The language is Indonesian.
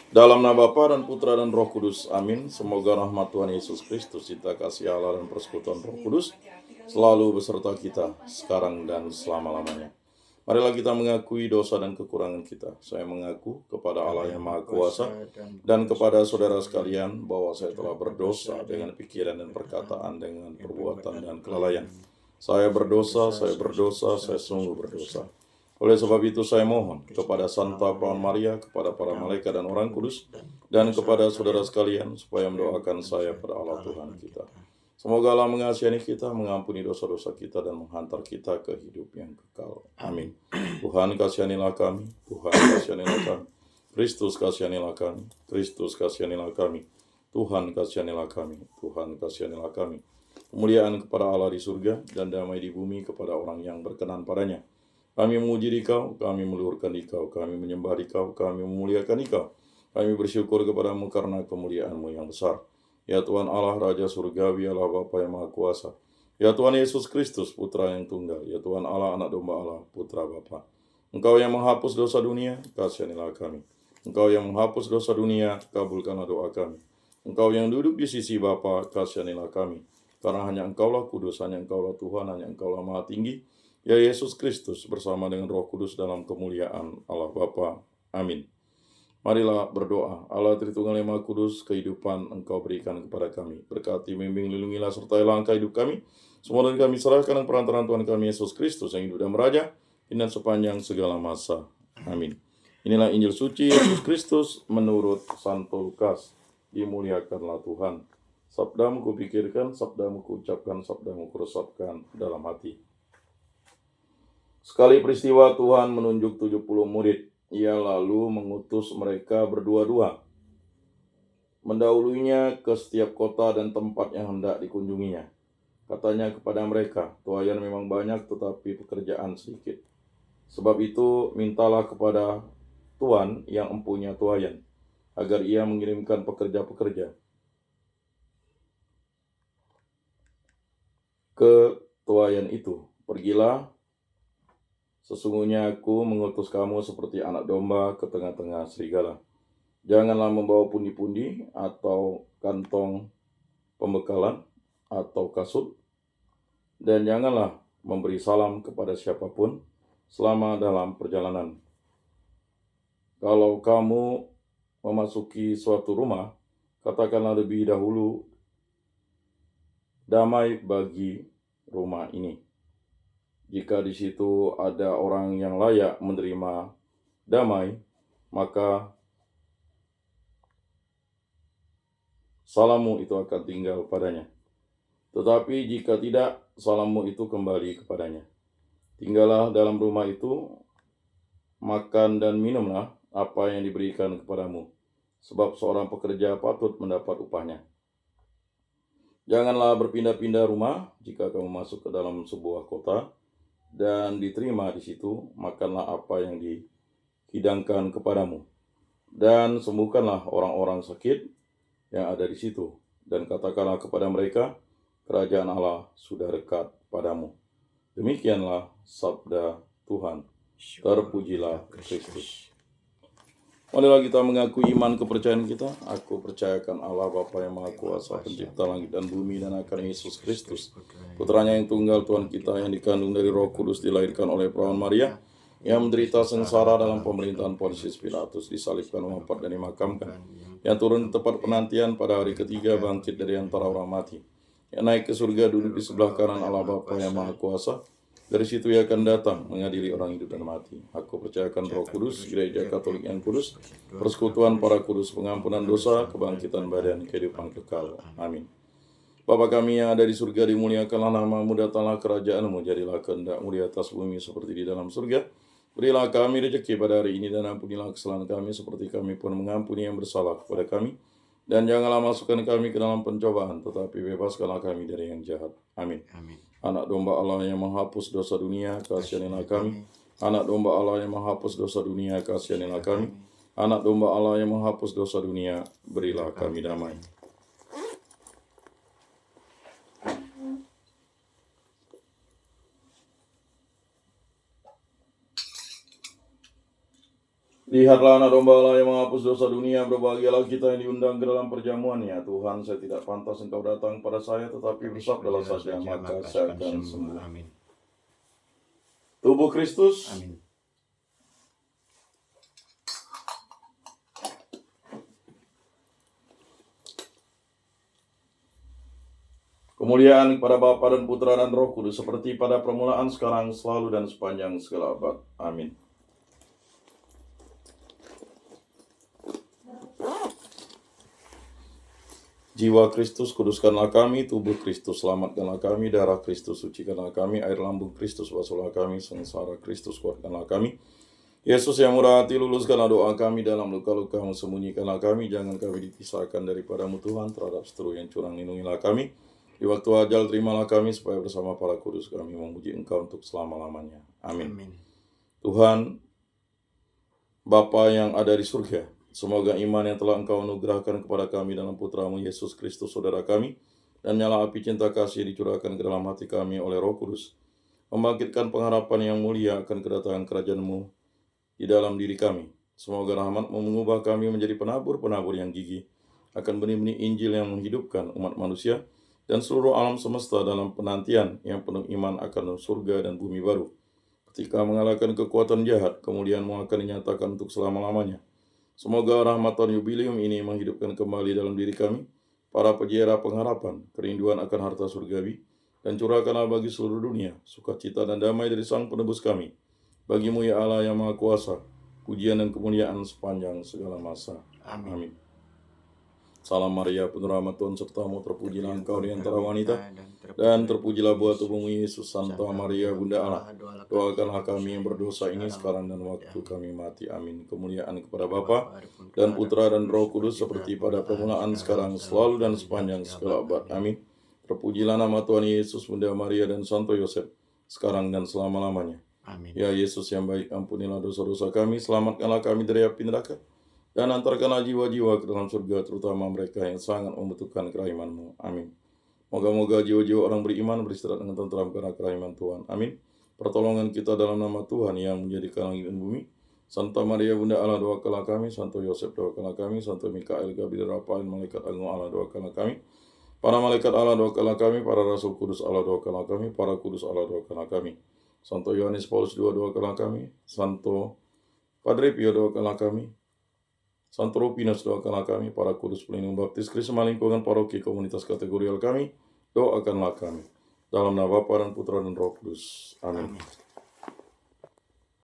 Dalam nama Bapa dan Putra dan Roh Kudus, amin. Semoga rahmat Tuhan Yesus Kristus, cinta kasih Allah dan persekutuan Roh Kudus selalu beserta kita, sekarang dan selama-lamanya. Marilah kita mengakui dosa dan kekurangan kita. Saya mengaku kepada Allah yang Maha Kuasa dan kepada saudara sekalian bahwa saya telah berdosa dengan pikiran dan perkataan, dengan perbuatan dan kelalaian. Saya berdosa, saya sungguh berdosa. Oleh sebab itu saya mohon kepada Santa Perawan Maria, kepada para malaikat dan orang kudus, dan kepada saudara sekalian supaya mendoakan saya pada Allah Tuhan kita. Semoga Allah mengasihi kita, mengampuni dosa-dosa kita, dan menghantar kita ke hidup yang kekal. Amin. Tuhan kasihanilah kami, Tuhan kasihanilah kami. Kristus kasihanilah kami, Kristus kasihanilah kami. Tuhan kasihanilah kami, Tuhan kasihanilah kami. Kemuliaan kepada Allah di surga dan damai di bumi kepada orang yang berkenan padanya. Kami memuji Dikau, kami meluhurkan Dikau, kami menyembah Dikau, kami memuliakan Dikau. Kami bersyukur kepadamu karena kemuliaan-Mu yang besar. Ya Tuhan Allah, Raja Surgawi, Allah Bapa yang Maha Kuasa. Ya Tuhan Yesus Kristus, Putra yang tunggal. Ya Tuhan Allah, Anak Domba Allah, Putra Bapa. Engkau yang menghapus dosa dunia, kasihanilah kami. Engkau yang menghapus dosa dunia, kabulkanlah doa kami. Engkau yang duduk di sisi Bapa, kasihanilah kami. Karena hanya Engkaulah kudus, hanya Engkaulah Tuhan, hanya Engkaulah Maha Tinggi. Ya Yesus Kristus bersama dengan Roh Kudus dalam kemuliaan Allah Bapa. Amin. Marilah berdoa. Allah Tritunggal yang Maha Kudus, kehidupan Engkau berikan kepada kami. Berkati, bimbing, lindungilah, sertai langkah hidup kami. Semua dari kami serahkan dengan perantaraan Tuhan kami Yesus Kristus yang hidup dan meraja dan sepanjang segala masa. Amin. Inilah Injil suci Yesus Kristus menurut Santo Lukas. Dimuliakanlah Tuhan. Sabdamu kupikirkan, sabdamu kuucapkan, sabdamu kuresapkan dalam hati. Sekali peristiwa Tuhan menunjuk 70 murid. Ia lalu mengutus mereka berdua-dua, mendahulunya ke setiap kota dan tempat yang hendak dikunjunginya. Katanya kepada mereka, tuaian memang banyak tetapi pekerjaan sedikit. Sebab itu mintalah kepada Tuhan yang empunya tuaian, agar ia mengirimkan pekerja-pekerja ke tuaian itu. Pergilah, sesungguhnya aku mengutus kamu seperti anak domba ke tengah-tengah serigala. Janganlah membawa pundi-pundi atau kantong pembekalan atau kasut, dan janganlah memberi salam kepada siapapun selama dalam perjalanan. Kalau kamu memasuki suatu rumah, katakanlah lebih dahulu, damai bagi rumah ini. Jika di situ ada orang yang layak menerima damai, maka salammu itu akan tinggal padanya. Tetapi jika tidak, salammu itu kembali kepadanya. Tinggallah dalam rumah itu, makan dan minumlah apa yang diberikan kepadamu, sebab seorang pekerja patut mendapat upahnya. Janganlah berpindah-pindah rumah jika kamu masuk ke dalam sebuah kota dan diterima di situ, makanlah apa yang dihidangkan kepadamu, dan sembuhkanlah orang-orang sakit yang ada di situ, dan katakanlah kepada mereka, kerajaan Allah sudah dekat padamu. Demikianlah sabda Tuhan. Terpujilah Kristus. Marilah kita mengakui iman kepercayaan kita. Aku percayakan Allah Bapa yang Maha Kuasa, pencipta langit dan bumi, dan akan Yesus Kristus, putranya yang tunggal, Tuhan kita, yang dikandung dari Roh Kudus, dilahirkan oleh Perawan Maria, yang menderita sengsara dalam pemerintahan Pontius Pilatus, disalibkan, wafat dan dimakamkan, yang turun tepat penantian pada hari ketiga, bangkit dari antara orang mati, yang naik ke surga, duduk di sebelah kanan Allah Bapa yang Maha Kuasa. Dari situ ia akan datang mengadili orang hidup dan mati. Aku percayakan Roh Kudus, Gereja Katolik yang kudus, persekutuan para kudus, pengampunan dosa, kebangkitan badan, kehidupan kekal. Amin. Bapa kami yang ada di surga, dimuliakanlah nama-Mu, datanglah kerajaan-Mu, jadilah kehendak-Mu di atas bumi seperti di dalam surga. Berilah kami rezeki pada hari ini, dan ampunilah kesalahan kami seperti kami pun mengampuni yang bersalah kepada kami. Dan janganlah masukkan kami ke dalam pencobaan, tetapi bebaskanlah kami dari yang jahat. Amin. Anak domba Allah yang menghapus dosa dunia, kasihanilah kami. Anak domba Allah yang menghapus dosa dunia, kasihanilah kami. Anak domba Allah yang menghapus dosa dunia, berilah kami damai. Lihatlah anak domba Allah yang menghapus dosa dunia, berbahagialah kita yang diundang ke dalam perjamuannya. Tuhan, saya tidak pantas engkau datang pada saya, tetapi bersabdalah saja, maka saya akan sembuh. Amin. Tubuh Kristus. Amin. Kemuliaan kepada Bapa dan Putra dan Roh Kudus, seperti pada permulaan, sekarang, selalu, dan sepanjang segala abad. Amin. Jiwa Kristus, kuduskanlah kami. Tubuh Kristus, selamatkanlah kami. Darah Kristus, sucikanlah kami. Air lambung Kristus, basuhlah kami. Sengsara Kristus, kuatkanlah kami. Yesus yang murah hati, luluskanlah doa kami. Dalam luka-luka-Mu sembunyikanlah kami. Jangan kami dipisahkan daripadamu Tuhan. Terhadap seteru yang curang, lindungilah kami. Di waktu ajal, terimalah kami, supaya bersama para kudus kami memuji Engkau untuk selama-lamanya. Amin. Amin. Tuhan, Bapa yang ada di surga, semoga iman yang telah Engkau anugerahkan kepada kami dalam Putra-Mu Yesus Kristus, saudara kami, dan nyala api cinta kasih dicurahkan ke dalam hati kami oleh Roh Kudus, membangkitkan pengharapan yang mulia akan kedatangan kerajaan-Mu di dalam diri kami. Semoga rahmat-Mu mengubah kami menjadi penabur-penabur yang gigih akan benih-benih Injil yang menghidupkan umat manusia dan seluruh alam semesta dalam penantian yang penuh iman akan surga dan bumi baru. Ketika mengalahkan kekuatan jahat, kemuliaan-Mu akan dinyatakan untuk selama-lamanya. Semoga rahmat tahun jubilium ini menghidupkan kembali dalam diri kami para peziarah pengharapan, kerinduan akan harta surgawi, dan curahkanlah bagi seluruh dunia sukacita dan damai dari Sang Penebus kami. Bagi-Mu ya Allah yang Maha Kuasa, pujian dan kemuliaan sepanjang segala masa. Amin. Salam Maria, penuh rahmat Tuhan serta-Mu, terpujilah Engkau di antara wanita, dan terpujilah buah tubuh-Mu Yesus. Santa Maria, Bunda Allah, doakanlah kami yang berdosa ini sekarang dan waktu kami mati. Amin. Kemuliaan kepada Bapa dan Putra dan Roh Kudus, seperti pada permulaan, sekarang, selalu, dan sepanjang segala abad. Amin. Terpujilah nama Tuhan Yesus, Bunda Maria, dan Santo Yosef, sekarang dan selama-lamanya. Amin. Ya Yesus yang baik, ampunilah dosa-dosa kami, selamatkanlah kami dari api neraka, dan antarkanlah jiwa-jiwa ke dalam surga, terutama mereka yang sangat membutuhkan kerahiman-Mu. Amin. Moga-moga jiwa-jiwa orang beriman beristirahat dengan tentram karena kerahiman Tuhan. Amin. Pertolongan kita dalam nama Tuhan yang menjadikan langit dan bumi. Santa Maria, Bunda Allah, doakanlah kami. Santo Yosef, doakanlah kami. Santo Mikael, Gabriel, Rafael, malaikat agung Allah, doakanlah kami. Para malaikat Allah, doakanlah kami. Para rasul kudus Allah, doakanlah kami. Para kudus Allah, doakanlah kami. Santo Yohanes Paulus II, doakanlah kami. Santo Padre Pio, doakanlah kami. Santo Rufinus, doakanlah kami. Para kudus pelindung baptis Krisma lingkungan paroki komunitas kategorial kami, doakanlah kami. Dalam nama Bapa dan Putra dan Roh Kudus. Amin.